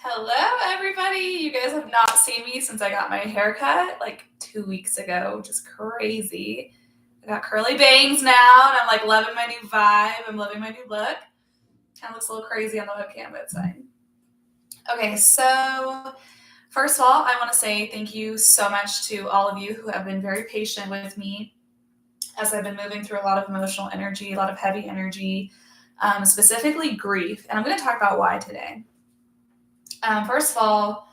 Hello, everybody. You guys have not seen me since I got my haircut like 2 weeks ago, which is crazy. I got curly bangs now, and I'm like loving my new vibe. I'm loving my new look. Kind of looks a little crazy on the webcam, but it's fine. Okay, so first of all, I want to say thank you so much to all of you who have been very patient with me as I've been moving through a lot of emotional energy, a lot of heavy energy, specifically grief. And I'm going to talk about why today. First of all,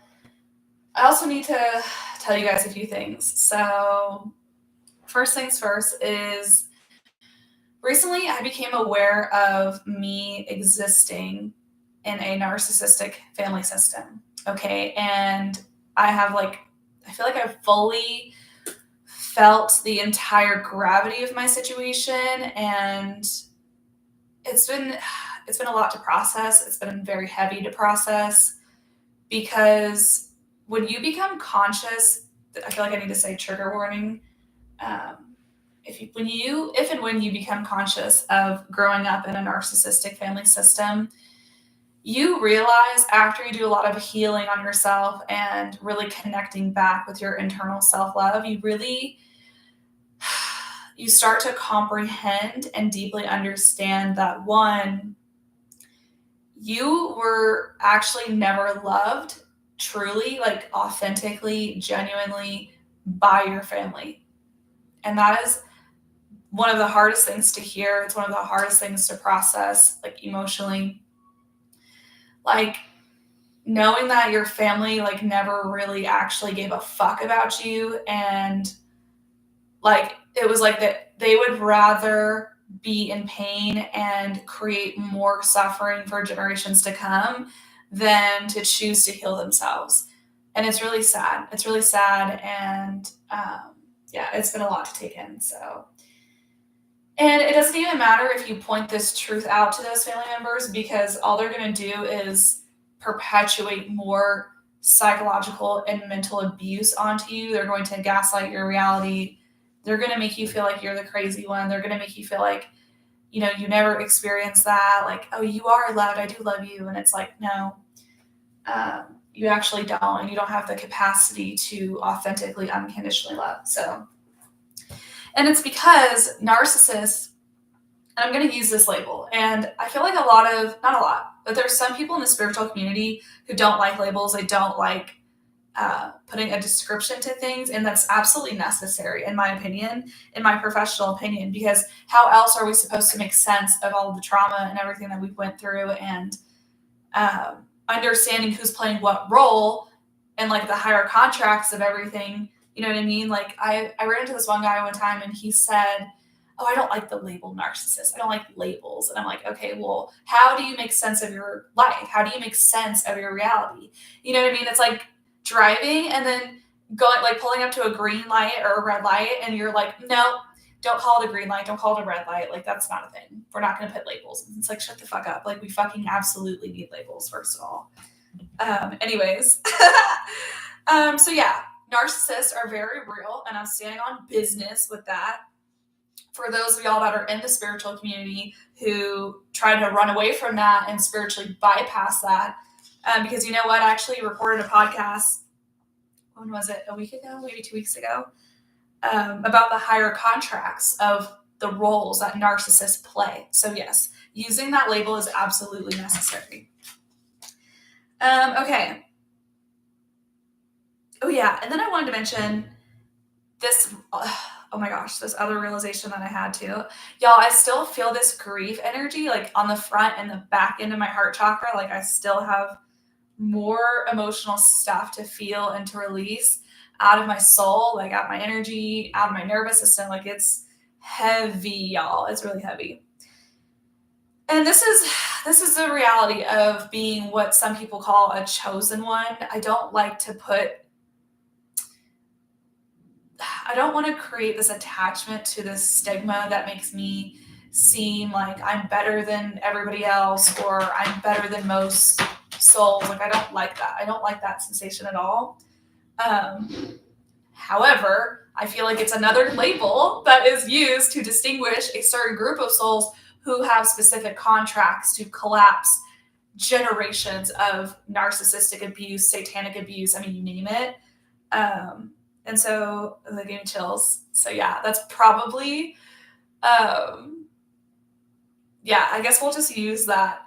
I also need to tell you guys a few things. So, first things first is recently I became aware of me existing in a narcissistic family system. Okay. And I feel like I've fully felt the entire gravity of my situation, and it's been a lot to process. It's been very heavy to process because when you become conscious, I feel like I need to say trigger warning. If and when you become conscious of growing up in a narcissistic family system, you realize after you do a lot of healing on yourself and really connecting back with your internal self-love, you start to comprehend and deeply understand that one, you were actually never loved truly, like authentically, genuinely by your family. And that is one of the hardest things to hear. It's one of the hardest things to process, like emotionally. Like knowing that your family like never really actually gave a fuck about you, and like it was like that they would rather be in pain and create more suffering for generations to come than to choose to heal themselves. And it's really sad. It's really sad. And yeah, it's been a lot to take in. And it doesn't even matter if you point this truth out to those family members, because all they're going to do is perpetuate more psychological and mental abuse onto you. They're going to gaslight your reality. They're going to make you feel like you're the crazy one. They're going to make you feel like, you never experienced that. Like, oh, you are loved. I do love you. And it's like, no, you actually don't. And you don't have the capacity to authentically, unconditionally love. And it's because narcissists, and I'm going to use this label, and I feel like not a lot, but there's some people in the spiritual community who don't like labels. They don't like putting a description to things, and that's absolutely necessary, in my opinion, in my professional opinion, because how else are we supposed to make sense of all of the trauma and everything that we went through, and understanding who's playing what role and like the higher contracts of everything. You know what I mean? Like I ran into this one guy one time, and he said, oh, I don't like the label narcissist. I don't like labels. And I'm like, okay, well, how do you make sense of your life? How do you make sense of your reality? You know what I mean? It's like driving and then going, like pulling up to a green light or a red light, and you're like, no, don't call it a green light. Don't call it a red light. Like, that's not a thing. We're not going to put labels. And it's like, shut the fuck up. Like, we fucking absolutely need labels, first of all. Anyways. So yeah, narcissists are very real, and I'm standing on business with that. For those of y'all that are in the spiritual community who try to run away from that and spiritually bypass that, because you know what? I actually recorded a podcast, when was it? A week ago? Maybe 2 weeks ago, about the higher contracts of the roles that narcissists play. So yes, using that label is absolutely necessary. Okay. Oh yeah, and then I wanted to mention this, oh my gosh, this other realization that I had too. Y'all, I still feel this grief energy like on the front and the back end of my heart chakra. Like I still have more emotional stuff to feel and to release out of my soul, like out of my energy, out of my nervous system. Like it's heavy, y'all. It's really heavy. And this is the reality of being what some people call a chosen one. I don't want to create this attachment to this stigma that makes me seem like I'm better than everybody else, or I'm better than most souls. Like, I don't like that. I don't like that sensation at all. However, I feel like it's another label that is used to distinguish a certain group of souls who have specific contracts to collapse generations of narcissistic abuse, satanic abuse. I mean, you name it. And so they gave me chills. So yeah, that's probably, yeah, I guess we'll just use that.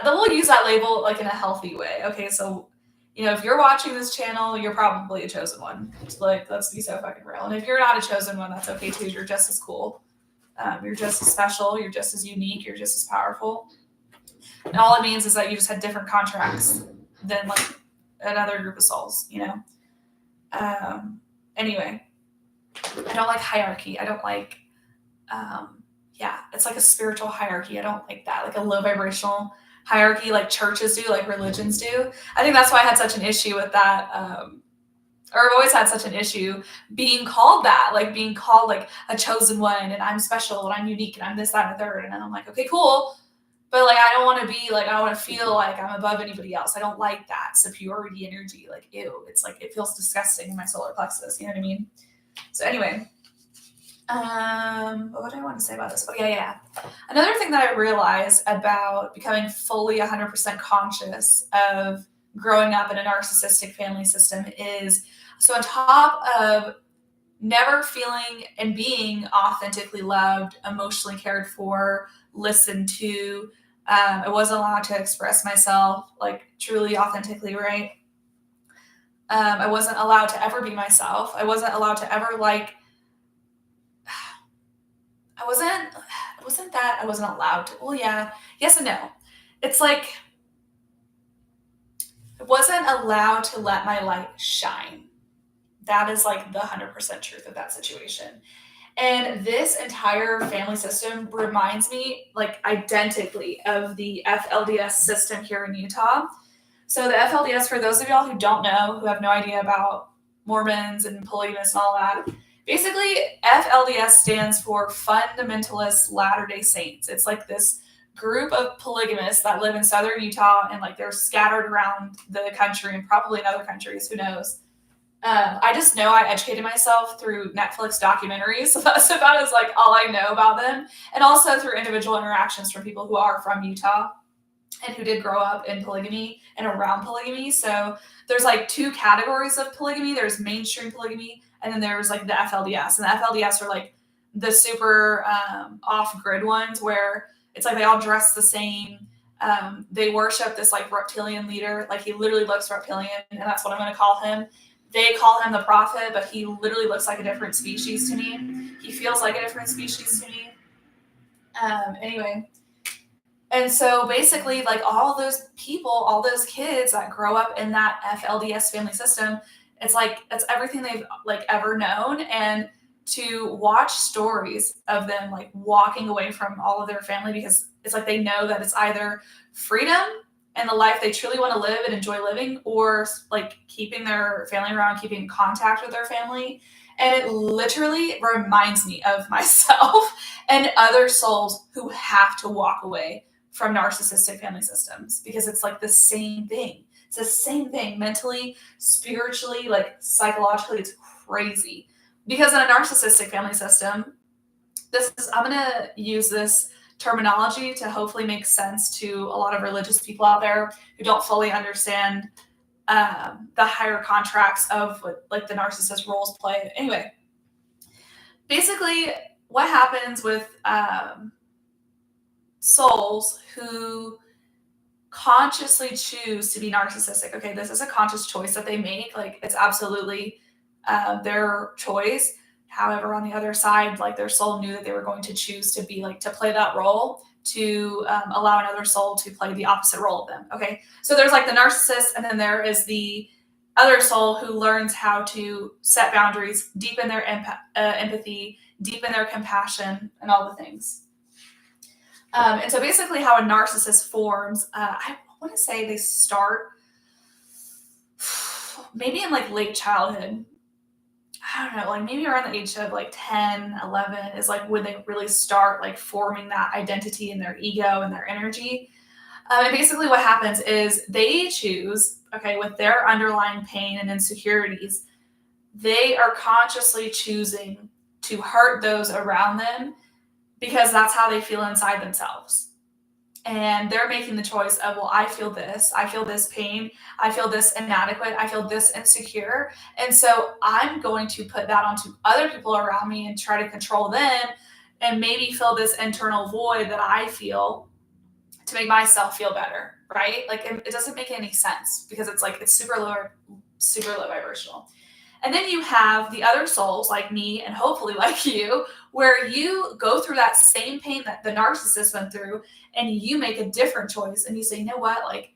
Then we'll use that label like in a healthy way. Okay, so if you're watching this channel, you're probably a chosen one. Like, let's be so fucking real. And if you're not a chosen one, that's okay too. You're just as cool. You're just as special. You're just as unique. You're just as powerful. And all it means is that you just had different contracts than like another group of souls. Anyway, I don't like hierarchy. I don't like, it's like a spiritual hierarchy. I don't like that, like a low vibrational hierarchy like churches do, like religions do. I think that's why I had such an issue with that, or I've always had such an issue being called that, like being called like a chosen one, and I'm special, and I'm unique, and I'm this, that, and the third. And I'm like, okay, cool. But like, I don't want to be like, I don't want to feel like I'm above anybody else. I don't like that superiority energy. Like, ew, it's like, it feels disgusting in my solar plexus. You know what I mean? So anyway, what do I want to say about this? Oh yeah. Another thing that I realized about becoming fully 100% conscious of growing up in a narcissistic family system is, so on top of never feeling and being authentically loved, emotionally cared for, listened to, I wasn't allowed to express myself like truly authentically, right? I wasn't allowed to ever be myself. I wasn't allowed to ever like, I wasn't allowed to, well, yeah, yes and no. It's like, I wasn't allowed to let my light shine. That is like the 100% truth of that situation. And this entire family system reminds me like identically of the FLDS system here in Utah. So the FLDS, for those of y'all who don't know, who have no idea about Mormons and polygamists and all that, basically FLDS stands for Fundamentalist Latter-day Saints. It's like this group of polygamists that live in southern Utah, and like they're scattered around the country and probably in other countries, who knows. I just know I educated myself through Netflix documentaries. So that is like all I know about them. And also through individual interactions from people who are from Utah and who did grow up in polygamy and around polygamy. So there's like two categories of polygamy. There's mainstream polygamy, and then there's like the FLDS. And the FLDS are like the super off-grid ones where it's like they all dress the same. They worship this like reptilian leader. Like he literally looks reptilian, and that's what I'm going to call him. They call him the prophet, but he literally looks like a different species to me. He feels like a different species to me. Anyway. And so basically, like all those people, all those kids that grow up in that FLDS family system, it's like, it's everything they've like ever known. And to watch stories of them like walking away from all of their family, because it's like they know that it's either freedom and the life they truly want to live and enjoy living, or like keeping their family around, keeping in contact with their family. And it literally reminds me of myself and other souls who have to walk away from narcissistic family systems, because it's like the same thing. It's the same thing mentally, spiritually, like psychologically. It's crazy. Because in a narcissistic family system, I'm going to use this terminology to hopefully make sense to a lot of religious people out there who don't fully understand the higher contracts of what like the narcissist roles play. Anyway, basically what happens with souls who consciously choose to be narcissistic. Okay, this is a conscious choice that they make. Like it's absolutely their choice. However, on the other side, like their soul knew that they were going to choose to be like, to play that role, to allow another soul to play the opposite role of them. Okay. So there's like the narcissist, and then there is the other soul who learns how to set boundaries, deepen their empathy, deepen their compassion, and all the things. And so basically how a narcissist forms, I want to say they start maybe in like late childhood. I don't know, like maybe around the age of like 10, 11 is like when they really start like forming that identity in their ego and their energy. And basically what happens is they choose, okay, with their underlying pain and insecurities, they are consciously choosing to hurt those around them because that's how they feel inside themselves. And they're making the choice of, well, I feel this pain, I feel this inadequate, I feel this insecure. And so I'm going to put that onto other people around me and try to control them and maybe fill this internal void that I feel to make myself feel better, right? Like it doesn't make any sense because it's like, it's super low vibrational. And then you have the other souls like me and hopefully like you, where you go through that same pain that the narcissist went through and you make a different choice and you say, you know what, like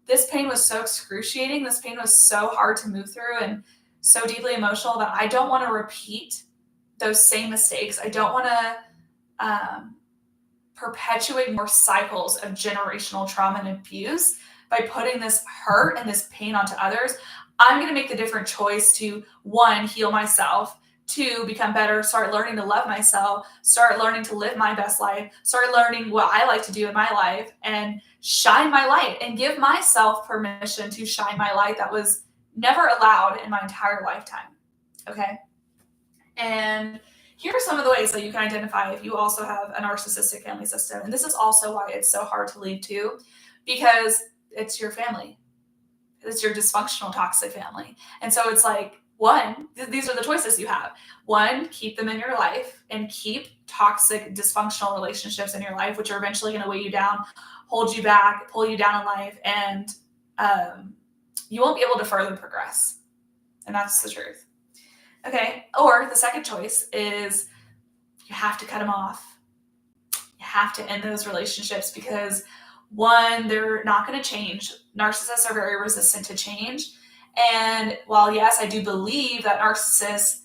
this pain was so excruciating. This pain was so hard to move through and so deeply emotional that I don't want to repeat those same mistakes. I don't want to perpetuate more cycles of generational trauma and abuse by putting this hurt and this pain onto others. I'm going to make the different choice to, one, heal myself, two, become better, start learning to love myself, start learning to live my best life, start learning what I like to do in my life and shine my light and give myself permission to shine my light that was never allowed in my entire lifetime. Okay. And here are some of the ways that you can identify if you also have a narcissistic family system. And this is also why it's so hard to leave too, because it's your family. It's your dysfunctional, toxic family. And so it's like, one, these are the choices you have. One, keep them in your life and keep toxic, dysfunctional relationships in your life, which are eventually going to weigh you down, hold you back, pull you down in life, and you won't be able to further progress. And that's the truth. Okay. Or the second choice is you have to cut them off. You have to end those relationships because, one, they're not going to change. Narcissists are very resistant to change. And while, yes, I do believe that narcissists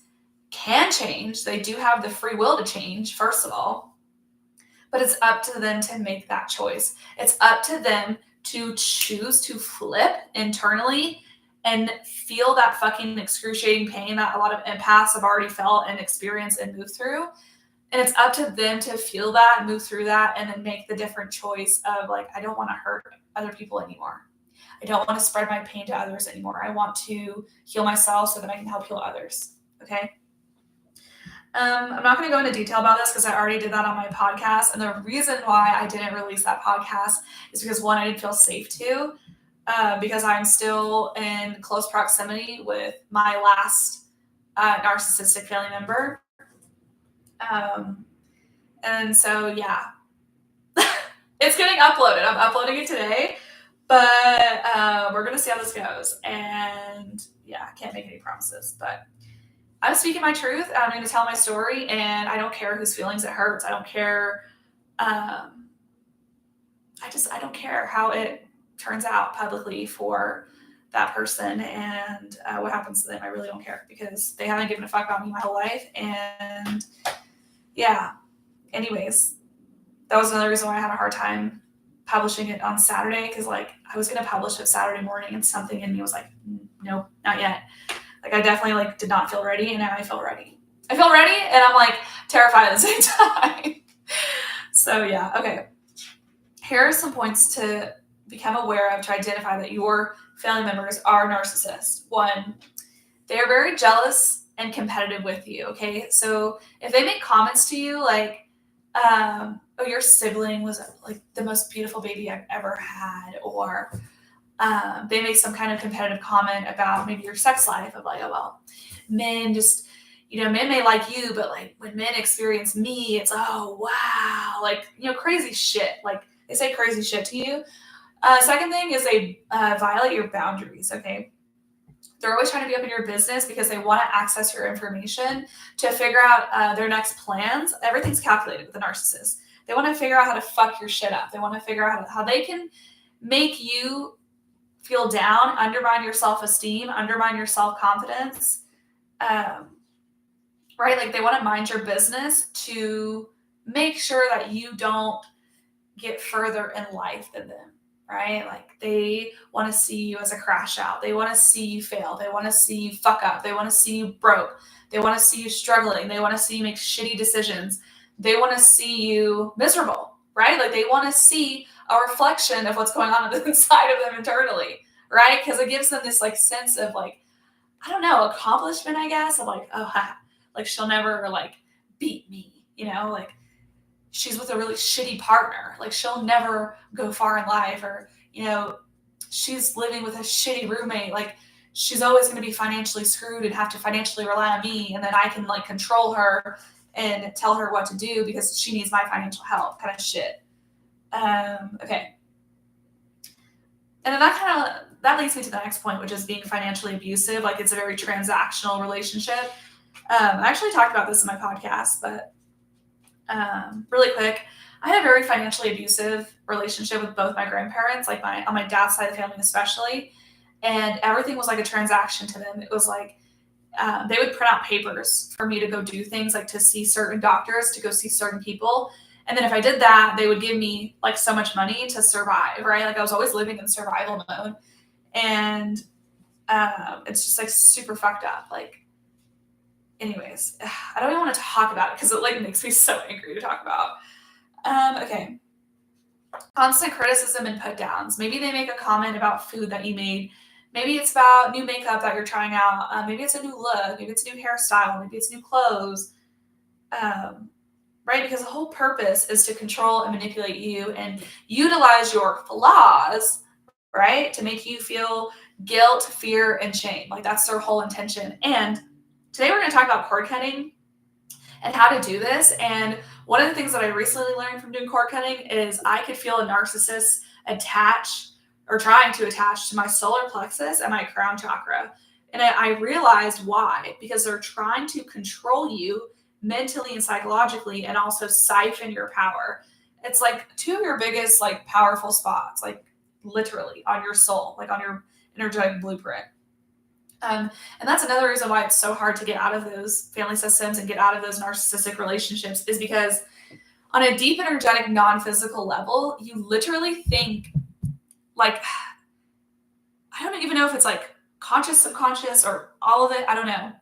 can change, they do have the free will to change, first of all, but it's up to them to make that choice. It's up to them to choose to flip internally and feel that fucking excruciating pain that a lot of empaths have already felt and experienced and moved through. And it's up to them to feel that, move through that, and then make the different choice of like, I don't want to hurt other people anymore. I don't want to spread my pain to others anymore. I want to heal myself so that I can help heal others. Okay. I'm not going to go into detail about this because I already did that on my podcast. And the reason why I didn't release that podcast is because, one, I didn't feel safe to, because I'm still in close proximity with my last narcissistic family member. And so, yeah, it's getting uploaded. I'm uploading it today, but we're going to see how this goes. And yeah, I can't make any promises, but I'm speaking my truth. I'm going to tell my story, and I don't care whose feelings it hurts. I don't care. I don't care how it turns out publicly for that person and what happens to them. I really don't care because they haven't given a fuck about me my whole life. And yeah, anyways, that was another reason why I had a hard time publishing it on Saturday, because like I was going to publish it Saturday morning and something in me was like, nope, not yet. Like I definitely like did not feel ready, and now I feel ready. I feel ready and I'm like terrified at the same time. So yeah, okay. Here are some points to become aware of to identify that your family members are narcissists. One, they are very jealous and competitive with you, okay? So if they make comments to you like, oh, your sibling was like the most beautiful baby I've ever had, or they make some kind of competitive comment about maybe your sex life of like, oh, well, men just, men may like you, but like when men experience me, it's, oh, wow, like, crazy shit. Like they say crazy shit to you. Second thing is they violate your boundaries, okay? They're always trying to be up in your business because they want to access your information to figure out their next plans. Everything's calculated with the narcissist. They want to figure out how to fuck your shit up. They want to figure out how they can make you feel down, undermine your self-esteem, undermine your self-confidence, right? Like they want to mind your business to make sure that you don't get further in life than them, right? Like they want to see you as a crash out. They want to see you fail. They want to see you fuck up. They want to see you broke. They want to see you struggling. They want to see you make shitty decisions. They want to see you miserable, right? Like they want to see a reflection of what's going on inside of them internally, right? Because it gives them this like sense of like, I don't know, accomplishment, I guess, of like, oh, like she'll never like beat me, like she's with a really shitty partner. Like, she'll never go far in life, or, she's living with a shitty roommate. Like, she's always going to be financially screwed and have to financially rely on me. And then I can like control her and tell her what to do because she needs my financial help, kind of shit. Okay. And then that leads me to the next point, which is being financially abusive. Like, it's a very transactional relationship. I actually talked about this in my podcast, but really quick, I had a very financially abusive relationship with both my grandparents, like on my dad's side of the family especially, and everything was like a transaction to them. It was like they would print out papers for me to go do things, like to see certain doctors, to go see certain people. And then if I did that, they would give me like so much money to survive, right? Like, I was always living in survival mode. And it's just like super fucked up. Like, anyways, I don't even want to talk about it because it like makes me so angry to talk about. Okay. Constant criticism and put downs. Maybe they make a comment about food that you made. Maybe it's about new makeup that you're trying out. Maybe it's a new look. Maybe it's a new hairstyle. Maybe it's new clothes. Right? Because the whole purpose is to control and manipulate you and utilize your flaws, right? To make you feel guilt, fear, and shame. Like, that's their whole intention. And today we're going to talk about cord cutting and how to do this. And one of the things that I recently learned from doing cord cutting is I could feel a narcissist attach or trying to attach to my solar plexus and my crown chakra. And I realized why, because they're trying to control you mentally and psychologically, and also siphon your power. It's like two of your biggest, like, powerful spots, like literally on your soul, like on your energetic blueprint. And that's another reason why it's so hard to get out of those family systems and get out of those narcissistic relationships, is because on a deep, energetic, non-physical level, you literally think, like, I don't even know if it's like conscious, subconscious, or all of it. I don't know.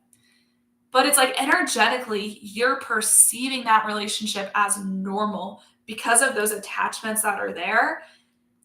But it's like energetically, you're perceiving that relationship as normal because of those attachments that are there.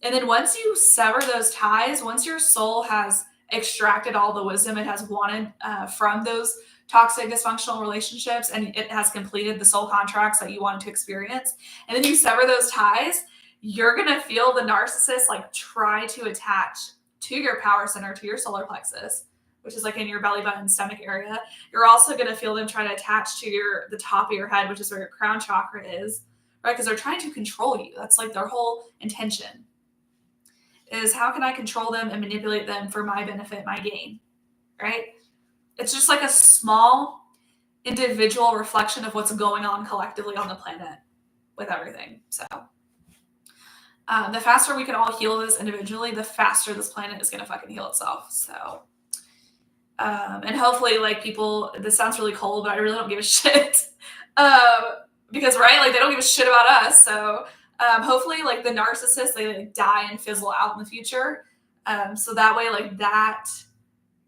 And then once you sever those ties, once your soul has extracted all the wisdom it has wanted from those toxic, dysfunctional relationships, and it has completed the soul contracts that you wanted to experience, and then you sever those ties, you're going to feel the narcissist like try to attach to your power center, to your solar plexus, which is like in your belly button, stomach area. You're also going to feel them try to attach to the top of your head, which is where your crown chakra is, right? Because they're trying to control you. That's like their whole intention, is how can I control them and manipulate them for my benefit, my gain, right? It's just like a small individual reflection of what's going on collectively on the planet with everything. So the faster we can all heal this individually, the faster this planet is going to fucking heal itself. So and hopefully, like, people, this sounds really cold, but I really don't give a shit. Because, right, like, they don't give a shit about us. So hopefully, like, the narcissists, they like die and fizzle out in the future. So that way, like, that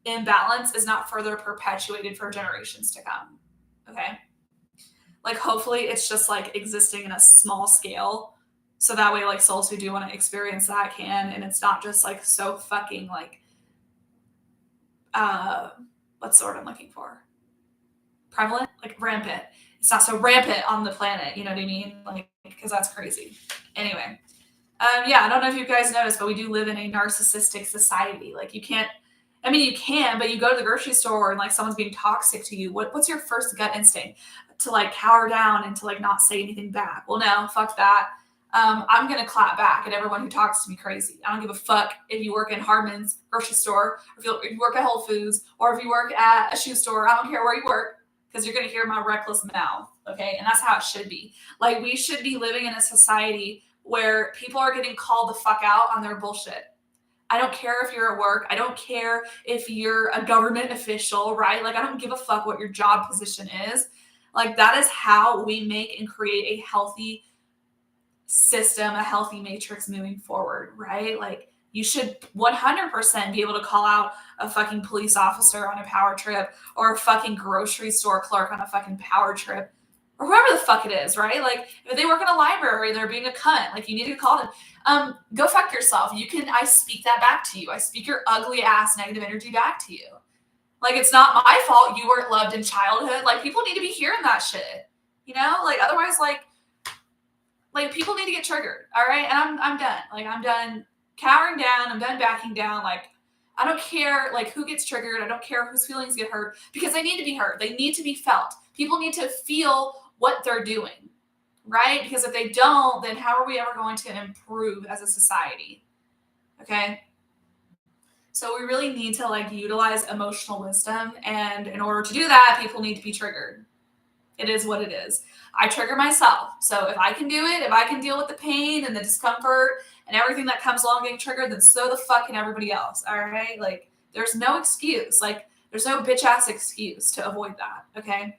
imbalance is not further perpetuated for generations to come. Okay. Like, hopefully it's just like existing in a small scale. So that way, like, souls who do want to experience that can, and it's not just like so fucking like, what's the word I'm looking for? Prevalent? Like, rampant. It's not so rampant on the planet, you know what I mean? Like, because that's crazy. Anyway. Yeah, I don't know if you guys noticed, but we do live in a narcissistic society. Like, you can, but you go to the grocery store and like someone's being toxic to you. What's your first gut instinct? To like cower down and to like not say anything back. Well, no, fuck that. I'm going to clap back at everyone who talks to me crazy. I don't give a fuck if you work in Harmon's grocery store, or if you work at Whole Foods, or if you work at a shoe store. I don't care where you work, because you're going to hear my reckless mouth. Okay. And that's how it should be. Like, we should be living in a society where people are getting called the fuck out on their bullshit. I don't care if you're at work. I don't care if you're a government official, right? Like, I don't give a fuck what your job position is. Like, that is how we make and create a healthy system, a healthy matrix moving forward, right? Like, you should 100% be able to call out a fucking police officer on a power trip, or a fucking grocery store clerk on a fucking power trip, or whoever the fuck it is, right? Like, if they work in a library, they're being a cunt, like, you need to call them. Go fuck yourself. I speak that back to you. I speak your ugly ass negative energy back to you. Like, it's not my fault you weren't loved in childhood. Like, people need to be hearing that shit, you know? Like, otherwise, like, Like, people need to get triggered, all right? And I'm done. Like, I'm done cowering down. I'm done backing down. Like, I don't care, like, who gets triggered. I don't care whose feelings get hurt, because they need to be heard. They need to be felt. People need to feel what they're doing, right? Because if they don't, then how are we ever going to improve as a society? Okay? So we really need to, like, utilize emotional wisdom. And in order to do that, people need to be triggered. It is what it is. I trigger myself. So if I can do it, if I can deal with the pain and the discomfort and everything that comes along getting triggered, then so the fuck can everybody else. All right? Like, there's no excuse. Like, there's no bitch ass excuse to avoid that. Okay?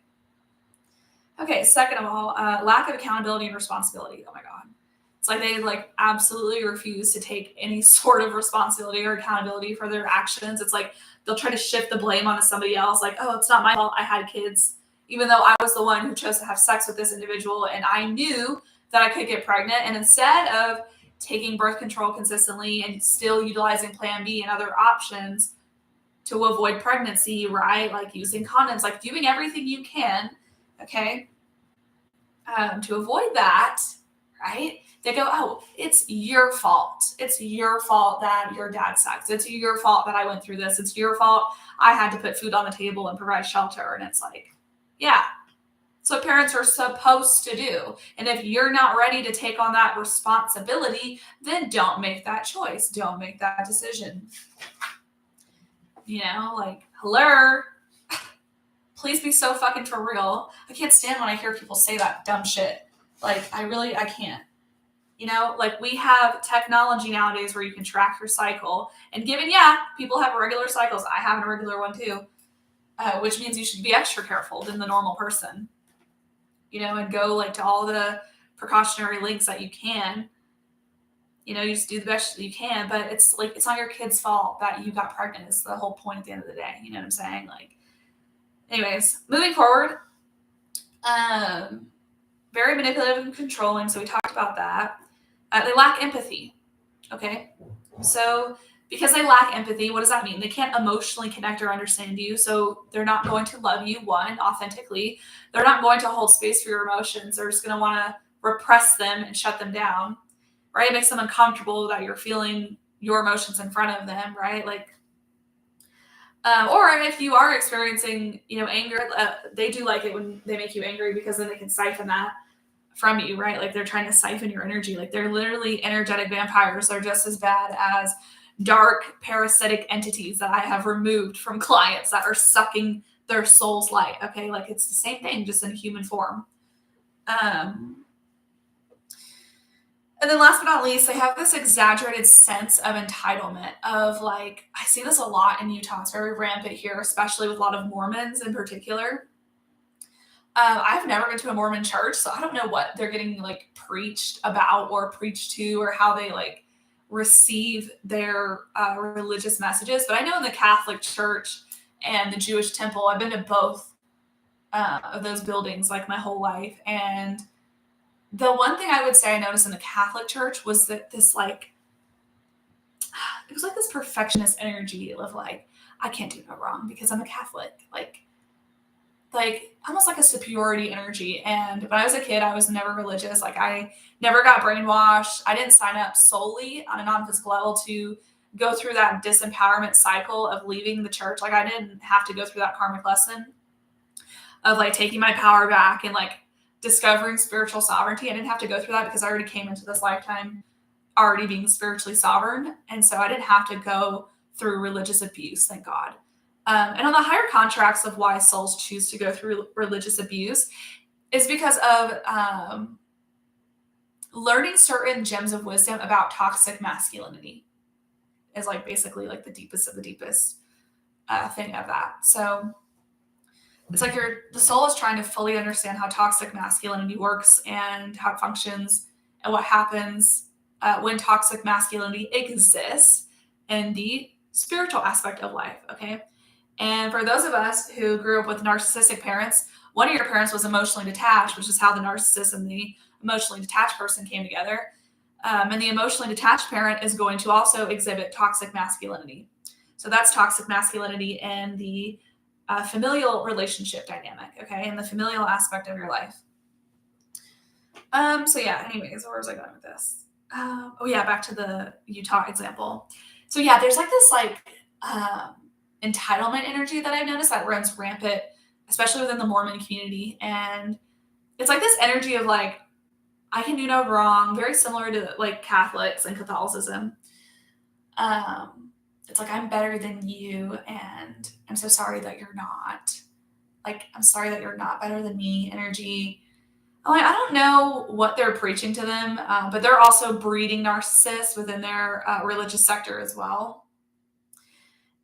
Okay, second of all, lack of accountability and responsibility. Oh my God. It's like they, like, absolutely refuse to take any sort of responsibility or accountability for their actions. It's like they'll try to shift the blame onto somebody else. Like, oh, it's not my fault I had kids, even though I was the one who chose to have sex with this individual and I knew that I could get pregnant. And instead of taking birth control consistently and still utilizing Plan B and other options to avoid pregnancy, right? Like using condoms, like doing everything you can, okay, to avoid that, right? They go, oh, it's your fault. It's your fault that your dad sucks. It's your fault that I went through this. It's your fault I had to put food on the table and provide shelter. And it's like, yeah, it's what parents are supposed to do. And if you're not ready to take on that responsibility, then don't make that choice. Don't make that decision. You know, like, hello, please be so fucking for real. I can't stand when I hear people say that dumb shit. Like, I can't. You know, like, we have technology nowadays where you can track your cycle. And given, yeah, people have irregular cycles. I have an irregular one too, which means you should be extra careful than the normal person. You know, and go, like, to all the precautionary links that you can. You know, you just do the best that you can. But it's like, it's not your kid's fault that you got pregnant. It's the whole point at the end of the day. You know what I'm saying? Like, anyways, moving forward. Very manipulative and controlling. So we talked about that. They lack empathy. Okay. So because they lack empathy, what does that mean? They can't emotionally connect or understand you. So they're not going to love you, one, authentically. They're not going to hold space for your emotions. They're just going to want to repress them and shut them down, right? It makes them uncomfortable that you're feeling your emotions in front of them, right? Like, or if you are experiencing, you know, anger, they do like it when they make you angry, because then they can siphon that from you, right? Like, they're trying to siphon your energy. Like, they're literally energetic vampires. They're just as bad as dark parasitic entities that I have removed from clients that are sucking their soul's light. Okay, like, it's the same thing, just in human form. And then last but not least, they have this exaggerated sense of entitlement of, like, I see this a lot in Utah. It's very rampant here, especially with a lot of Mormons in particular. I've never been to a Mormon church, so I don't know what they're getting, like, preached about or preached to, or how they, like, receive their religious messages. But I know in the Catholic Church and the Jewish temple, I've been to both of those buildings, like, my whole life. And the one thing I would say I noticed in the Catholic Church was that this, like, it was like this perfectionist energy of, like, I can't do no wrong because I'm a Catholic. Like almost like a superiority energy. And when I was a kid, I was never religious. Like, I never got brainwashed. I didn't sign up solely on a non-physical level to go through that disempowerment cycle of leaving the church. Like, I didn't have to go through that karmic lesson of, like, taking my power back and, like, discovering spiritual sovereignty. I didn't have to go through that because I already came into this lifetime already being spiritually sovereign. And so I didn't have to go through religious abuse, thank God. And on the higher contracts of why souls choose to go through religious abuse is because of learning certain gems of wisdom about toxic masculinity is, like, basically, like, the deepest of the deepest thing of that. So it's like the soul is trying to fully understand how toxic masculinity works and how it functions and what happens when toxic masculinity exists in the spiritual aspect of life, okay? And for those of us who grew up with narcissistic parents, one of your parents was emotionally detached, which is how the narcissist and the emotionally detached person came together. And the emotionally detached parent is going to also exhibit toxic masculinity. So that's toxic masculinity and the familial relationship dynamic, okay, and the familial aspect of your life. So yeah, anyways, where was I going with this? Oh yeah, back to the Utah example. So yeah, there's like this um, entitlement energy that I've noticed that runs rampant, especially within the Mormon community. And it's like this energy of like, I can do no wrong, very similar to like Catholics and Catholicism. Um, it's like, I'm better than you, and I'm so sorry that you're not. Like, I'm sorry that you're not better than me energy. Like, I don't know what they're preaching to them, but they're also breeding narcissists within their religious sector as well.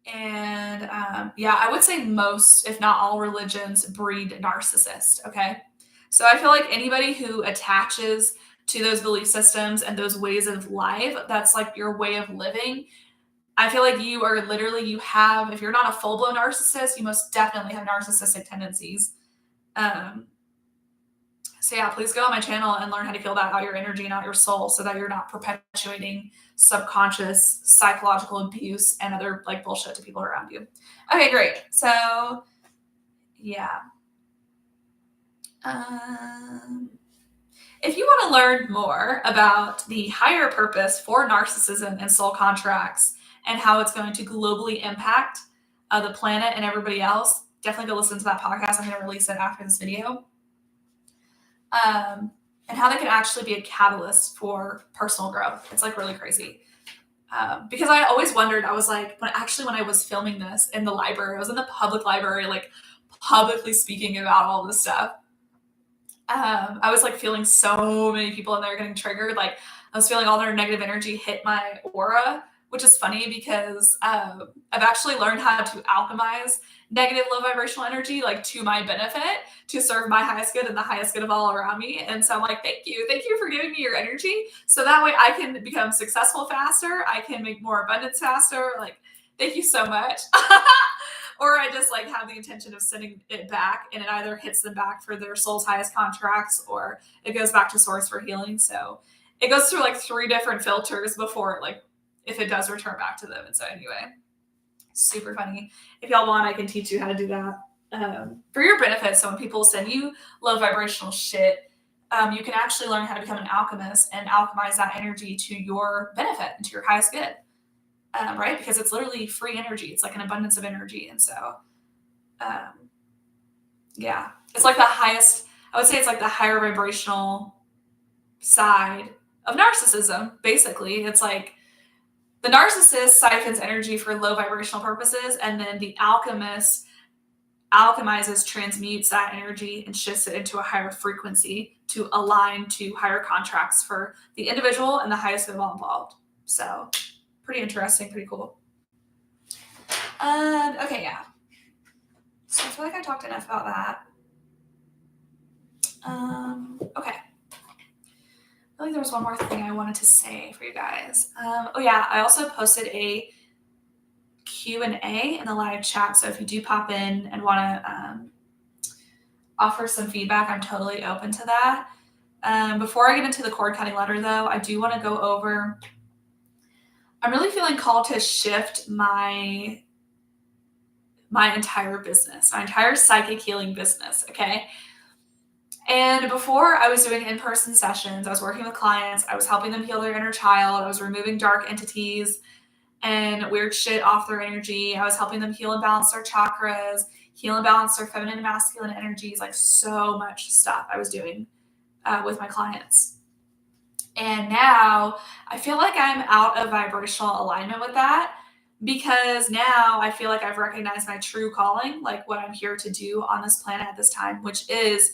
And yeah, I would say most, if not all, religions breed narcissists. Okay. So I feel like anybody who attaches to those belief systems and those ways of life, that's like your way of living. I feel like you are literally, you have, if you're not a full blown narcissist, you most definitely have narcissistic tendencies. Um, So yeah, please go on my channel and learn how to feel that out your energy and out your soul so that you're not perpetuating subconscious psychological abuse and other like bullshit to people around you. Okay, great. So yeah. Um, if you want to learn more about the higher purpose for narcissism and soul contracts and how it's going to globally impact the planet and everybody else, definitely go listen to that podcast. I'm going to release it after this video. And how they can actually be a catalyst for personal growth. It's like really crazy. Because I always wondered, I was like, when I was filming this in the library, I was in the public library, like publicly speaking about all this stuff. I was like feeling so many people in there getting triggered. Like I was feeling all their negative energy hit my aura, which is funny because I've actually learned how to alchemize negative low vibrational energy like to my benefit to serve my highest good and the highest good of all around me. And so I'm like, thank you for giving me your energy so that way I can become successful faster, I can make more abundance faster. Like thank you so much. Or I just like have the intention of sending it back and it either hits them back for their soul's highest contracts or it goes back to source for healing. So it goes through like 3 different filters before like if it does return back to them. And so anyway, super funny. If y'all want, I can teach you how to do that for your benefit. So when people send you low vibrational shit, you can actually learn how to become an alchemist and alchemize that energy to your benefit and to your highest good. Right? Because it's literally free energy. It's like an abundance of energy. And so, yeah, it's like the highest, I would say it's like the higher vibrational side of narcissism. Basically, it's like the narcissist siphons energy for low vibrational purposes, and then the alchemist alchemizes, transmutes that energy and shifts it into a higher frequency to align to higher contracts for the individual and the highest good of all involved. So pretty interesting, pretty cool. Okay, yeah. So I feel like I talked enough about that. Okay. I feel like there was one more thing I wanted to say for you guys. Oh yeah, I also posted a Q&A in the live chat. So if you do pop in and want to offer some feedback, I'm totally open to that. Before I get into the cord cutting letter though, I do want to go over, I'm really feeling called to shift my entire business, my entire psychic healing business. Okay. And before I was doing in-person sessions, I was working with clients, I was helping them heal their inner child, I was removing dark entities and weird shit off their energy. I was helping them heal and balance their chakras, heal and balance their feminine and masculine energies, like so much stuff I was doing with my clients. And now I feel like I'm out of vibrational alignment with that because now I feel like I've recognized my true calling, like what I'm here to do on this planet at this time, which is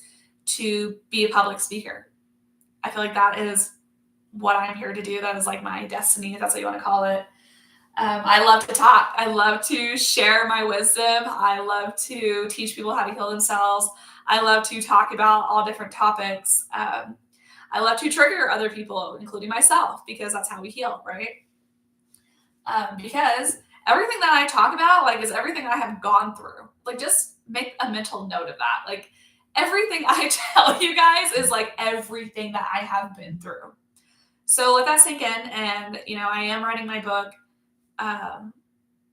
to be a public speaker. I feel like that is what I'm here to do. That is like my destiny, if that's what you want to call it. I love to talk. I love to share my wisdom. I love to teach people how to heal themselves. I love to talk about all different topics. I love to trigger other people, including myself, because that's how we heal, right? Because everything that I talk about, like, is everything I have gone through. Like, just make a mental note of that. Like, everything I tell you guys is like everything that I have been through. So let that sink in. And, you know, I am writing my book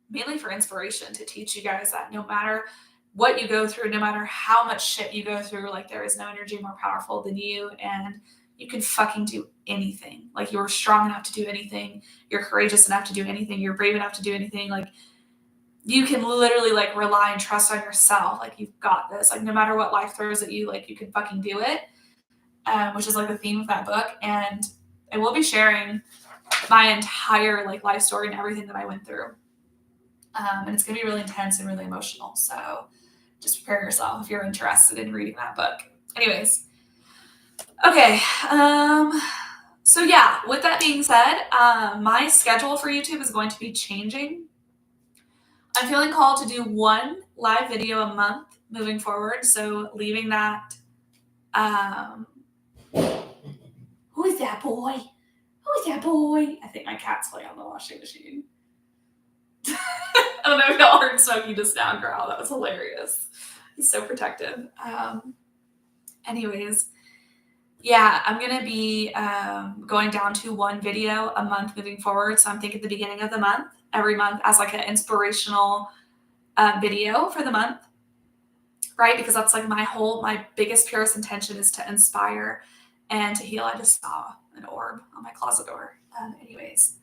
mainly for inspiration to teach you guys that no matter what you go through, no matter how much shit you go through, like there is no energy more powerful than you. And you can fucking do anything. Like, you're strong enough to do anything. You're courageous enough to do anything. You're brave enough to do anything. Like, you can literally like rely and trust on yourself. Like, you've got this. Like, no matter what life throws at you, like, you can fucking do it. Which is like the theme of that book. And I will be sharing my entire like life story and everything that I went through. And it's going to be really intense and really emotional. So just prepare yourself if you're interested in reading that book. Anyways. Okay. So yeah, with that being said, my schedule for YouTube is going to be changing. I'm feeling called to do one live video a month moving forward. So leaving that, who is that boy? Who is that boy? I think my cat's playing on the washing machine. I don't know if y'all heard Smokey just now growl. That was hilarious. He's so protective. Anyways, yeah, I'm going to be going down to one video a month moving forward. So I'm thinking the beginning of the month, every month, as like an inspirational video for the month, right? Because that's like my biggest, purest intention is to inspire and to heal. I just saw an orb on my closet door. Anyways.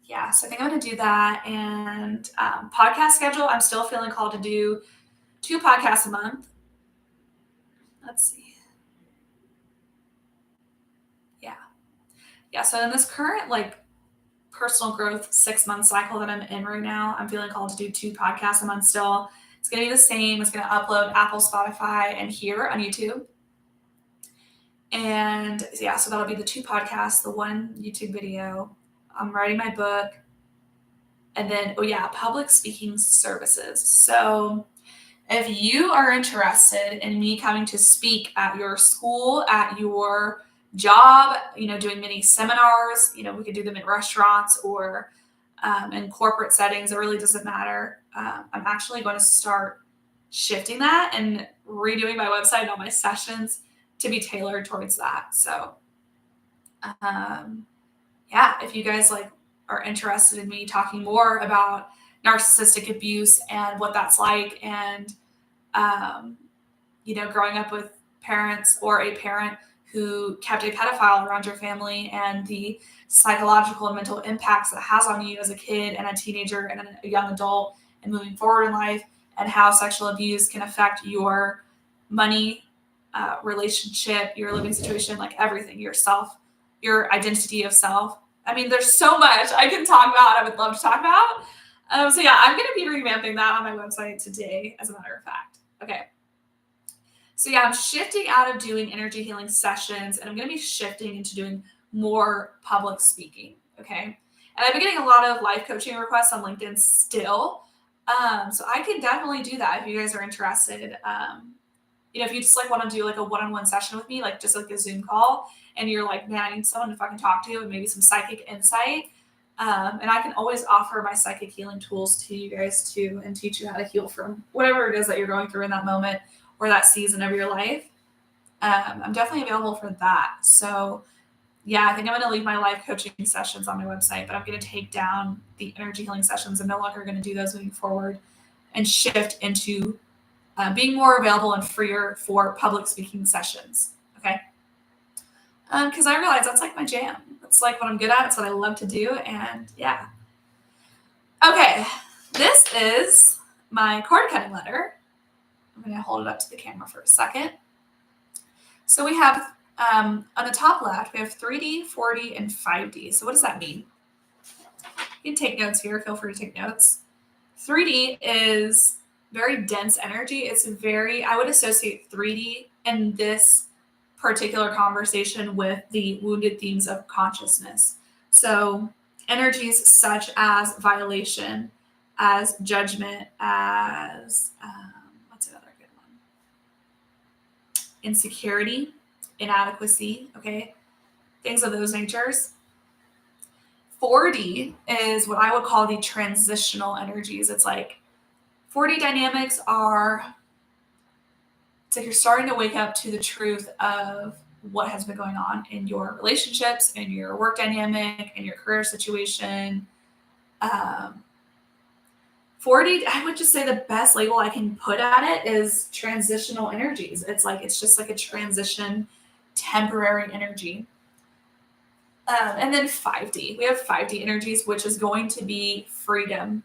Yeah, so I think I'm going to do that. And podcast schedule, I'm still feeling called to do 2 podcasts a month. Let's see. Yeah, so in this current like personal growth 6-month cycle that I'm in right now, I'm feeling called to do 2 podcasts a month still. It's going to be the same. It's going to upload Apple, Spotify, and here on YouTube. And yeah, so that'll be the 2 podcasts, the 1 YouTube video. I'm writing my book. And then, public speaking services. So if you are interested in me coming to speak at your school, at your job, doing mini seminars, we could do them in restaurants or in corporate settings. It really doesn't matter. I'm actually going to start shifting that and redoing my website and all my sessions to be tailored towards that. So, if you guys are interested in me talking more about narcissistic abuse and what that's like, and growing up with parents or a parent who kept a pedophile around your family and the psychological and mental impacts that has on you as a kid and a teenager and a young adult and moving forward in life, and how sexual abuse can affect your money, relationship, your living situation, like everything, yourself, your identity of self. I mean, there's so much I can talk about. I would love to talk about. I'm going to be revamping that on my website today, as a matter of fact. Okay. So I'm shifting out of doing energy healing sessions, and I'm going to be shifting into doing more public speaking. Okay. And I've been getting a lot of life coaching requests on LinkedIn still. So I can definitely do that if you guys are interested. If you just want to do a one-on-one session with me, just a Zoom call, and you're like, man, I need someone to fucking talk to and maybe some psychic insight. And I can always offer my psychic healing tools to you guys too, and teach you how to heal from whatever it is that you're going through in that moment or that season of your life. I'm definitely available for that. So I think I'm going to leave my life coaching sessions on my website, but I'm going to take down the energy healing sessions. I'm no longer going to do those moving forward and shift into being more available and freer for public speaking sessions. Okay. Because I realize that's my jam. That's what I'm good at. It's what I love to do. And yeah. Okay. This is my cord cutting letter. I'm going to hold it up to the camera for a second. So we have, on the top left, we have 3D, 4D, and 5D. So what does that mean? You can take notes here. Feel free to take notes. 3D is very dense energy. It's I would associate 3D in this particular conversation with the wounded themes of consciousness. So energies such as violation, as judgment, as, what's another good one? Insecurity, inadequacy, okay? Things of those natures. 4D is what I would call the transitional energies. It's 4D dynamics are, it's you're starting to wake up to the truth of what has been going on in your relationships, in your work dynamic, in your career situation. 4D, I would just say the best label I can put at it is transitional energies. It's just a transition temporary energy. And then 5D. We have 5D energies, which is going to be freedom,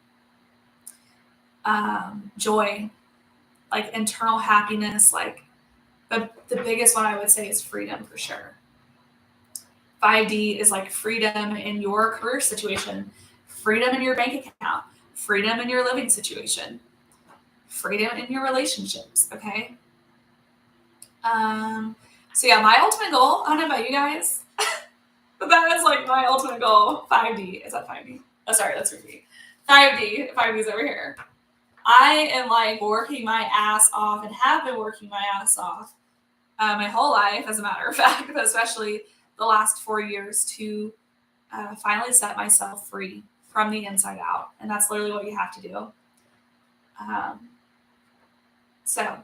joy, like internal happiness. Like the biggest one I would say is freedom for sure. 5D is like freedom in your career situation, freedom in your bank account, freedom in your living situation, freedom in your relationships. Okay. So yeah, my ultimate goal, I don't know about you guys, but that is like my ultimate goal. 5D. Is that 5D? Oh, sorry, that's 3D. 5D. 5D is over here. I am like working my ass off and have been working my ass off my whole life, as a matter of fact, but especially the last 4 years to finally set myself free from the inside out. And that's literally what you have to do. So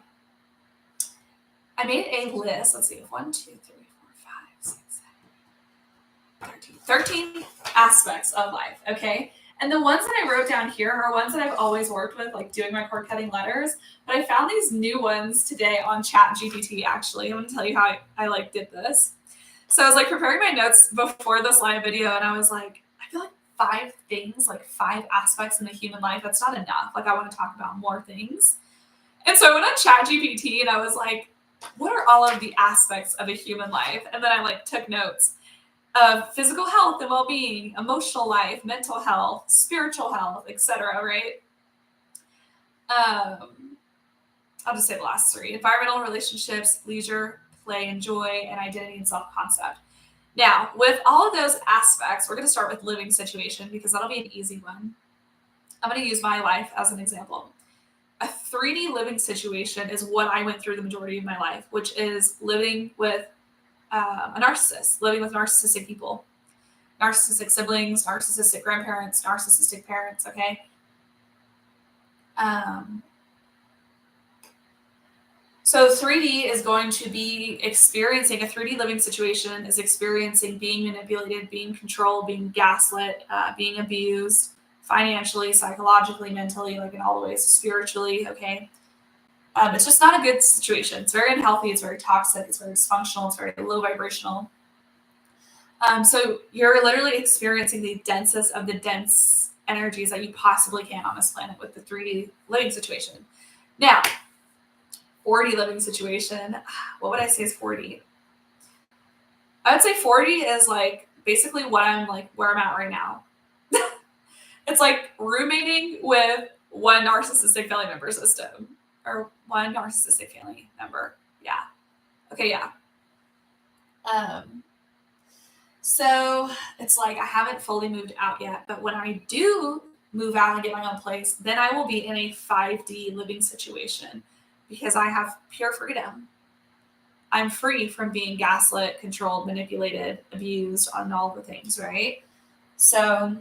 I made a list. Let's see. 1, 2, 3, 4, 5, 6, 7, 13 aspects of life. Okay. And the ones that I wrote down here are ones that I've always worked with, like doing my cord cutting letters. But I found these new ones today on ChatGPT, actually. I'm going to tell you how I like did this. So I was like preparing my notes before this live video, and I was like, I feel like 5 things, like 5 aspects in the human life, that's not enough. Like I want to talk about more things. And so I went on ChatGPT and I was like, what are all of the aspects of a human life? And then I like took notes of physical health and well-being, emotional life, mental health, spiritual health, etc. Right? I'll just say the last 3: environmental, relationships, leisure, play and joy, and identity and self-concept. Now, with all of those aspects, we're going to start with living situation because that'll be an easy one. I'm going to use my life as an example. A 3D living situation is what I went through the majority of my life, which is living with a narcissist, living with narcissistic people, narcissistic siblings, narcissistic grandparents, narcissistic parents, okay? So 3D is going to be experiencing a 3D living situation, is experiencing being manipulated, being controlled, being gaslit, being abused, financially, psychologically, mentally, like in all the ways, spiritually, okay? It's just not a good situation. It's very unhealthy. It's very toxic. It's very dysfunctional. It's very low vibrational. So you're literally experiencing the densest of the dense energies that you possibly can on this planet with the 3D living situation. Now, 4D living situation, what would I say is 4D? I would say 4D is like basically what I'm like, where I'm at right now. It's like roommating with one narcissistic family member system, or one narcissistic family member. Yeah. Okay. Yeah. So it's like I haven't fully moved out yet, but when I do move out and get my own place, then I will be in a 5D living situation because I have pure freedom. I'm free from being gaslit, controlled, manipulated, abused on all the things, right? So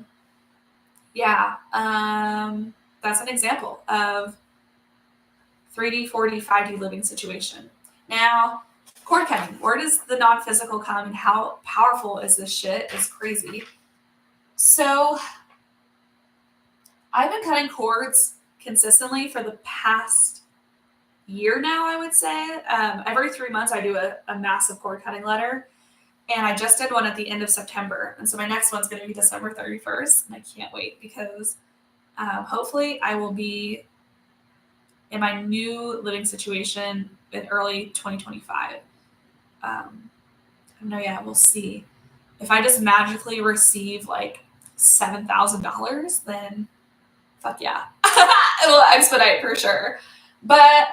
yeah, that's an example of 3D, 4D, 5D living situation. Now, cord cutting. Where does the non-physical come and how powerful is this shit? It's crazy. So I've been cutting cords consistently for the past year now, I would say. Every 3 months I do a massive cord cutting letter. And I just did one at the end of September. And so my next one's going to be December 31st. And I can't wait because hopefully I will be in my new living situation in early 2025. I don't know yet. We'll see. If I just magically receive like $7,000, then fuck yeah. It'll expedite for sure. But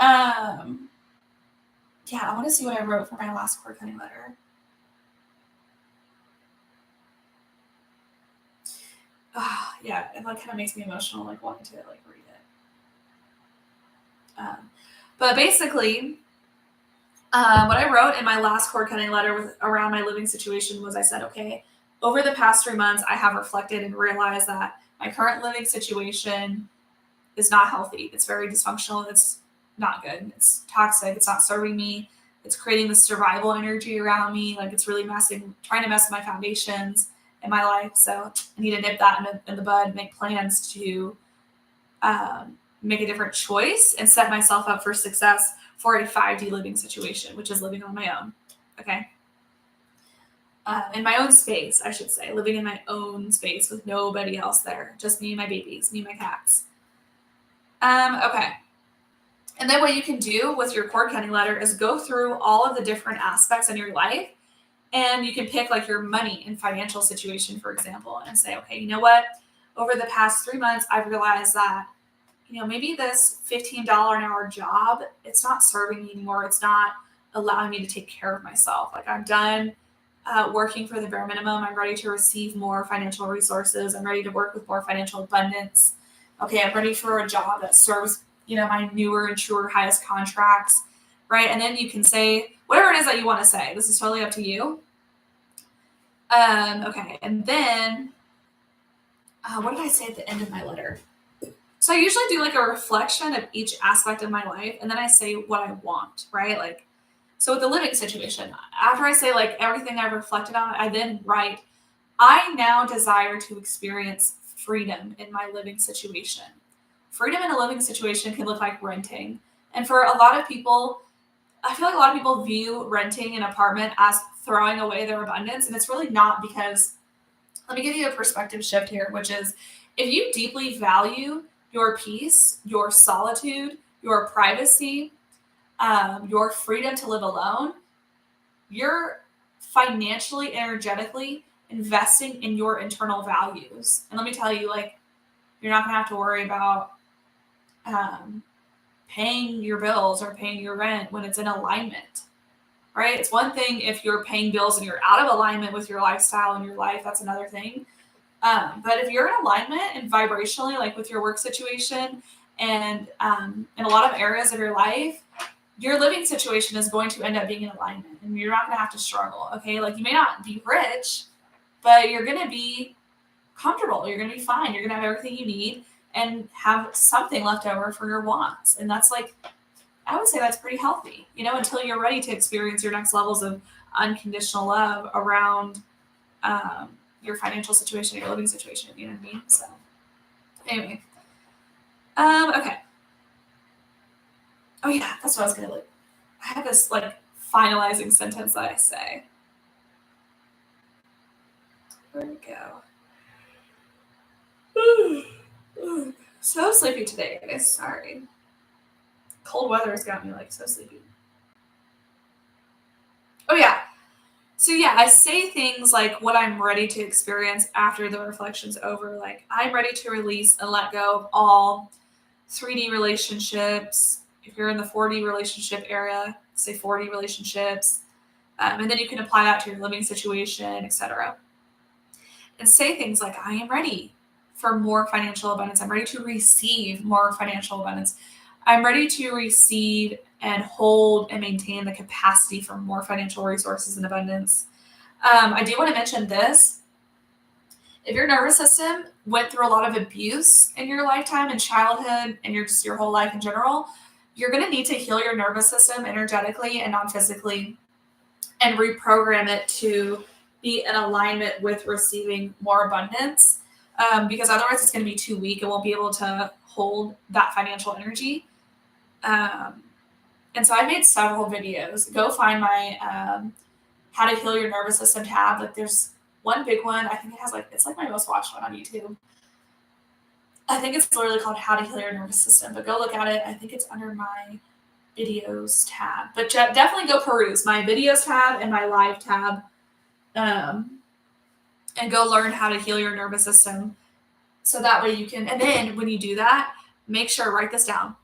yeah, I want to see what I wrote for my last cord cutting letter. Yeah, it like kind of makes me emotional, like wanting to like read it. But basically, what I wrote in my last cord cutting letter with around my living situation was I said, okay, over the past 3 months, I have reflected and realized that my current living situation is not healthy. It's very dysfunctional. It's not good. It's toxic. It's not serving me. It's creating this survival energy around me. Like it's really trying to mess with my foundations in my life. So I need to nip that in the bud, make plans to make a different choice and set myself up for success for a 5D living situation, which is living on my own. Okay. in my own space, I should say, living in my own space with nobody else there, just me and my babies, me and my cats. Okay. And then what you can do with your cord cutting letter is go through all of the different aspects in your life, and you can pick like your money and financial situation, for example, and say, okay, you know what? Over the past 3 months, I've realized that, maybe this $15 an hour job, it's not serving me anymore. It's not allowing me to take care of myself. Like I'm done working for the bare minimum. I'm ready to receive more financial resources. I'm ready to work with more financial abundance. Okay, I'm ready for a job that serves, my newer and truer highest contracts, right? And then you can say whatever it is that you want to say. This is totally up to you. Okay, and then what did I say at the end of my letter? So I usually do like a reflection of each aspect of my life, and then I say what I want, right? Like, so with the living situation, after I say like everything I've reflected on, I then write, I now desire to experience freedom in my living situation. Freedom in a living situation can look like renting. And for a lot of people, I feel like a lot of people view renting an apartment as throwing away their abundance. And it's really not, because let me give you a perspective shift here, which is if you deeply value your peace, your solitude, your privacy, your freedom to live alone, you're financially, energetically investing in your internal values. And let me tell you, like, you're not going to have to worry about paying your bills or paying your rent when it's in alignment, right? It's one thing if you're paying bills and you're out of alignment with your lifestyle and your life, that's another thing. But if you're in alignment and vibrationally, like with your work situation and in a lot of areas of your life, your living situation is going to end up being in alignment and you're not going to have to struggle. Okay. Like you may not be rich, but you're going to be comfortable. You're going to be fine. You're going to have everything you need and have something left over for your wants. And that's like, I would say that's pretty healthy, until you're ready to experience your next levels of unconditional love around your financial situation, your living situation. You know what I mean? So anyway, okay. Oh yeah, that's what I was going to like. I have this like finalizing sentence that I say. Where we go? So sleepy today, guys. Sorry. Cold weather has got me like so sleepy. Oh yeah. So yeah, I say things like what I'm ready to experience after the reflection's over. Like I'm ready to release and let go of all 3D relationships. If you're in the 4D relationship area, say 4D relationships. And then you can apply that to your living situation, etc. And say things like, I am ready for more financial abundance. I'm ready to receive more financial abundance. I'm ready to receive and hold and maintain the capacity for more financial resources and abundance. I do want to mention this. If your nervous system went through a lot of abuse in your lifetime and childhood and your whole life in general, you're going to need to heal your nervous system energetically and non-physically and reprogram it to be in alignment with receiving more abundance. Because otherwise it's going to be too weak. It won't be able to hold that financial energy. And so I made several videos. Go find my How to Heal Your Nervous System tab. Like there's one big one. I think it's like my most watched one on YouTube. I think it's literally called How to Heal Your Nervous System, but go look at it. I think it's under my videos tab, but definitely go peruse my videos tab and my live tab, and go learn how to heal your nervous system. So that way you can, and then when you do that, make sure, write this down.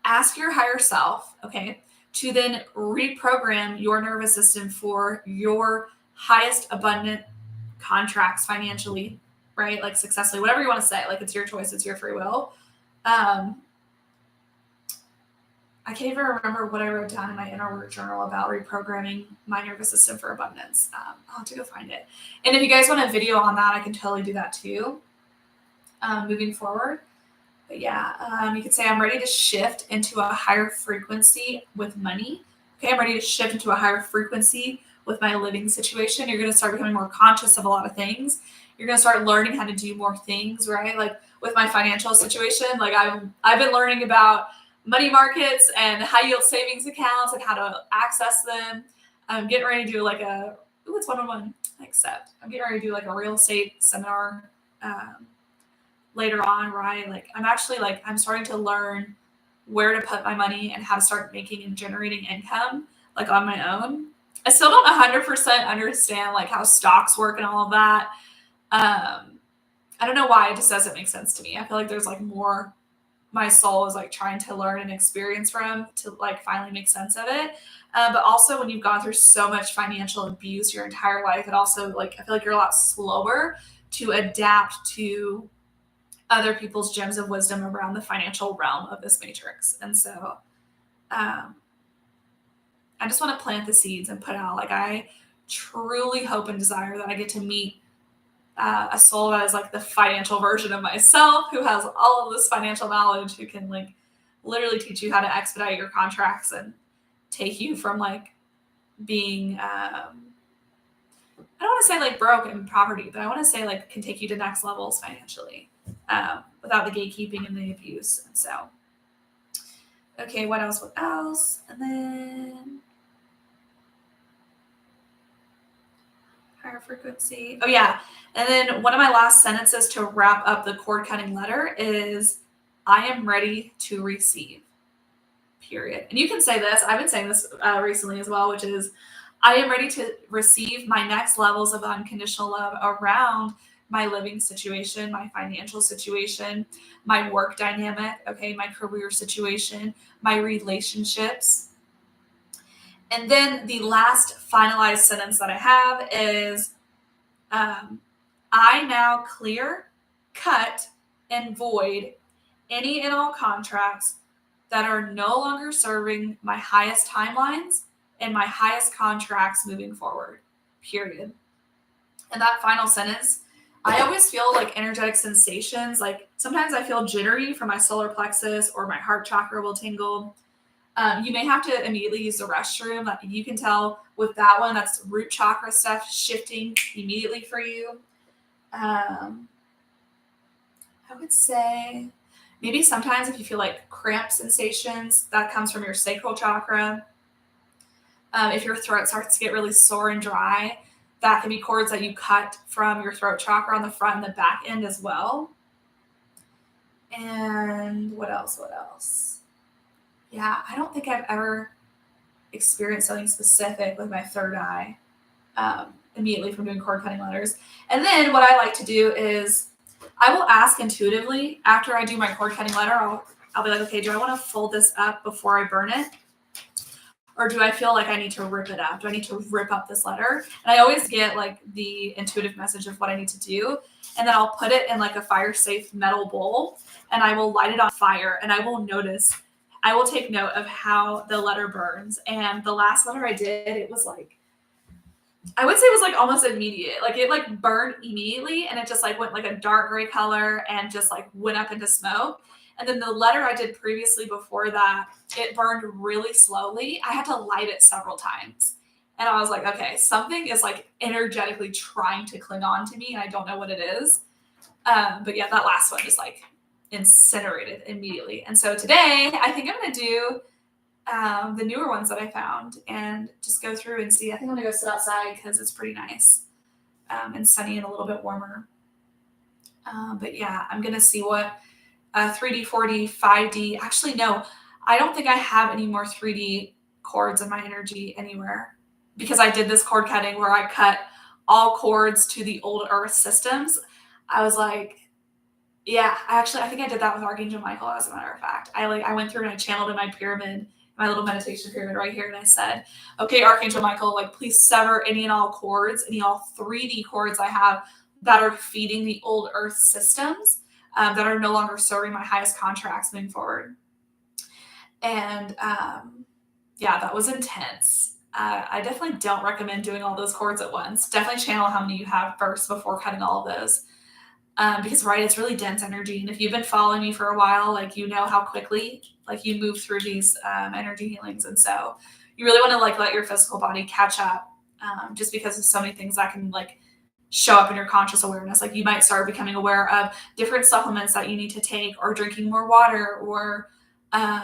Ask your higher self, okay, to then reprogram your nervous system for your highest abundant contracts financially, right? Like successfully, whatever you want to say, like it's your choice, it's your free will. I can't even remember what I wrote down in my inner work journal about reprogramming my nervous system for abundance. I'll have to go find it. And if you guys want a video on that, I can totally do that too, moving forward. But yeah, you could say I'm ready to shift into a higher frequency with money. Okay, I'm ready to shift into a higher frequency with my living situation. You're going to start becoming more conscious of a lot of things. You're going to start learning how to do more things, right? Like with my financial situation, like I've been learning about money markets and high yield savings accounts and how to access them. I'm getting ready to do like a Ooh, it's 101. Except I'm getting ready to do like a real estate seminar later on, right? Like I'm actually like I'm starting to learn where to put my money and how to start making and generating income like on my own. I still don't 100% understand like how stocks work and all of that. I don't know why it just doesn't make sense to me. I feel like there's like more my soul is like trying to learn and experience from to like finally make sense of it. But also when you've gone through so much financial abuse your entire life, it also like I feel like you're a lot slower to adapt to other people's gems of wisdom around the financial realm of this matrix. And so um, I just want to plant the seeds and put out like I truly hope and desire that I get to meet a soul that is like the financial version of myself, who has all of this financial knowledge, who can like literally teach you how to expedite your contracts and take you from like being, I don't want to say like broke in poverty, but I want to say like can take you to next levels financially without the gatekeeping and the abuse. And so, okay, what else? What else? And then higher frequency. Oh yeah. And then one of my last sentences to wrap up the cord cutting letter is, I am ready to receive, period. And you can say this, I've been saying this recently as well, which is, I am ready to receive my next levels of unconditional love around my living situation, my financial situation, my work dynamic, okay, my career situation, my relationships. And then the last finalized sentence that I have is, I now clear, cut, and void any and all contracts that are no longer serving my highest timelines and my highest contracts moving forward, period. And that final sentence, I always feel like energetic sensations. Like sometimes I feel jittery from my solar plexus or my heart chakra will tingle. You may have to immediately use the restroom. Like you can tell with that one, that's root chakra stuff shifting immediately for you. I would say maybe sometimes if you feel like cramp sensations, that comes from your sacral chakra. If your throat starts to get really sore and dry, that can be cords that you cut from your throat chakra on the front and the back end as well. And what else? What else? Yeah, I don't think I've ever experienced something specific with my third eye immediately from doing cord cutting letters. And then what I like to do is I will ask intuitively after I do my cord cutting letter, I'll be like, okay, do I want to fold this up before I burn it? Or do I feel like I need to rip it up? Do I need to rip up this letter? And I always get like the intuitive message of what I need to do. And then I'll put it in like a fire safe metal bowl and I will light it on fire and I will take note of how the letter burns. And the last letter I did, it was like, I would say it was like almost immediate. Like it like burned immediately and it just like went like a dark gray color and just like went up into smoke. And then the letter I did previously before that, it burned really slowly. I had to light it several times. And I was like, okay, something is like energetically trying to cling on to me and I don't know what it is. But yeah, that last one just like incinerated immediately. And so today I think I'm going to do the newer ones that I found and just go through and see. I think I'm going to go sit outside because it's pretty nice and sunny and a little bit warmer. But yeah, I'm going to see what 3D, 4D, 5D. Actually, no, I don't think I have any more 3D cords in my energy anywhere because I did this cord cutting where I cut all cords to the old Earth systems. I was like, yeah, I think I did that with Archangel Michael, as a matter of fact. I went through and I channeled in my pyramid, my little meditation pyramid right here, and I said, okay, Archangel Michael, like please sever any and all cords, any all 3D cords I have that are feeding the old Earth systems that are no longer serving my highest contracts moving forward. And yeah, that was intense. I definitely don't recommend doing all those cords at once. Definitely channel how many you have first before cutting all of those. Because right, it's really dense energy. And if you've been following me for a while, like you know how quickly like you move through these energy healings. And so you really want to like let your physical body catch up just because of so many things that can like show up in your conscious awareness. Like you might start becoming aware of different supplements that you need to take or drinking more water or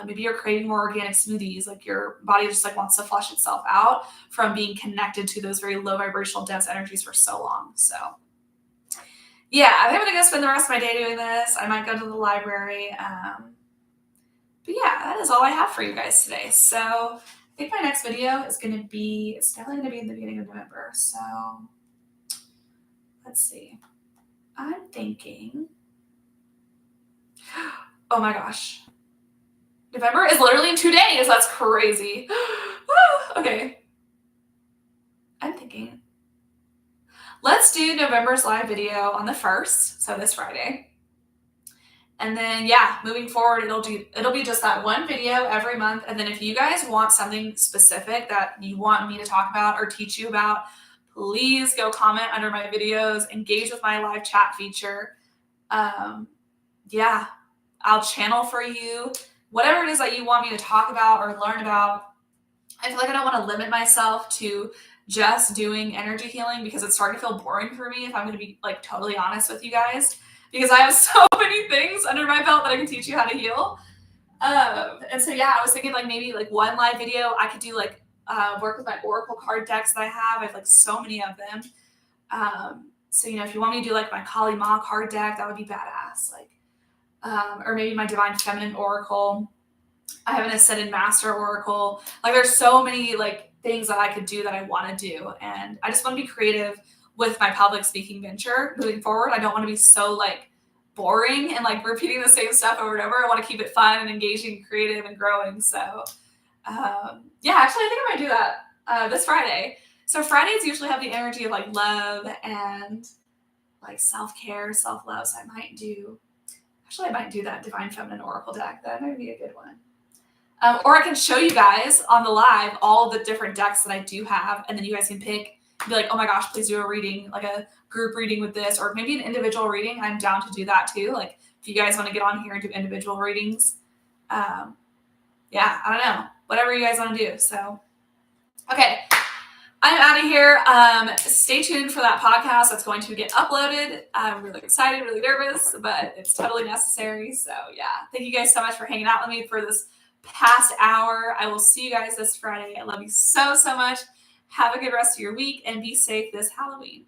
Maybe you're craving more organic smoothies. Like your body just like wants to flush itself out from being connected to those very low vibrational dense energies for so long. So yeah, I think I'm gonna go spend the rest of my day doing this. I might go to the library. But yeah, that is all I have for you guys today. So I think my next video is gonna be, it's definitely gonna be in the beginning of November. So let's see. I'm thinking, oh my gosh. November is literally in 2 days. That's crazy. Okay. I'm thinking, let's do November's live video on the 1st, so this Friday. And then, yeah, moving forward, it'll be just that one video every month. And then if you guys want something specific that you want me to talk about or teach you about, please go comment under my videos, engage with my live chat feature. Yeah, I'll channel for you whatever it is that you want me to talk about or learn about. I feel like I don't want to limit myself to just doing energy healing because it's starting to feel boring for me, if I'm going to be like totally honest with you guys, because I have so many things under my belt that I can teach you how to heal. And so, yeah, I was thinking like maybe like one live video I could do like work with my Oracle card decks that I have like so many of them. So, you know, if you want me to do like my Kali Ma card deck, that would be badass. Like, or maybe my Divine Feminine Oracle. I have an Ascended Master Oracle. Like there's so many like things that I could do that I want to do. And I just want to be creative with my public speaking venture moving forward. I don't want to be so like boring and like repeating the same stuff over and over. I want to keep it fun and engaging, creative and growing. So yeah, actually I think I might do that this Friday. So Fridays usually have the energy of like love and like self-care, self-love. So I might do that Divine Feminine Oracle deck. That might be a good one. Or I can show you guys on the live all the different decks that I do have, and then you guys can pick and be like, oh my gosh, please do a reading, like a group reading with this, or maybe an individual reading. I'm down to do that too. Like if you guys want to get on here and do individual readings. Yeah, I don't know. Whatever you guys want to do. So, okay. I'm out of here. Stay tuned for that podcast that's going to get uploaded. I'm really excited, really nervous, but it's totally necessary. So yeah, thank you guys so much for hanging out with me for this past hour. I will see you guys this Friday. I love you so, so much. Have a good rest of your week and be safe this Halloween.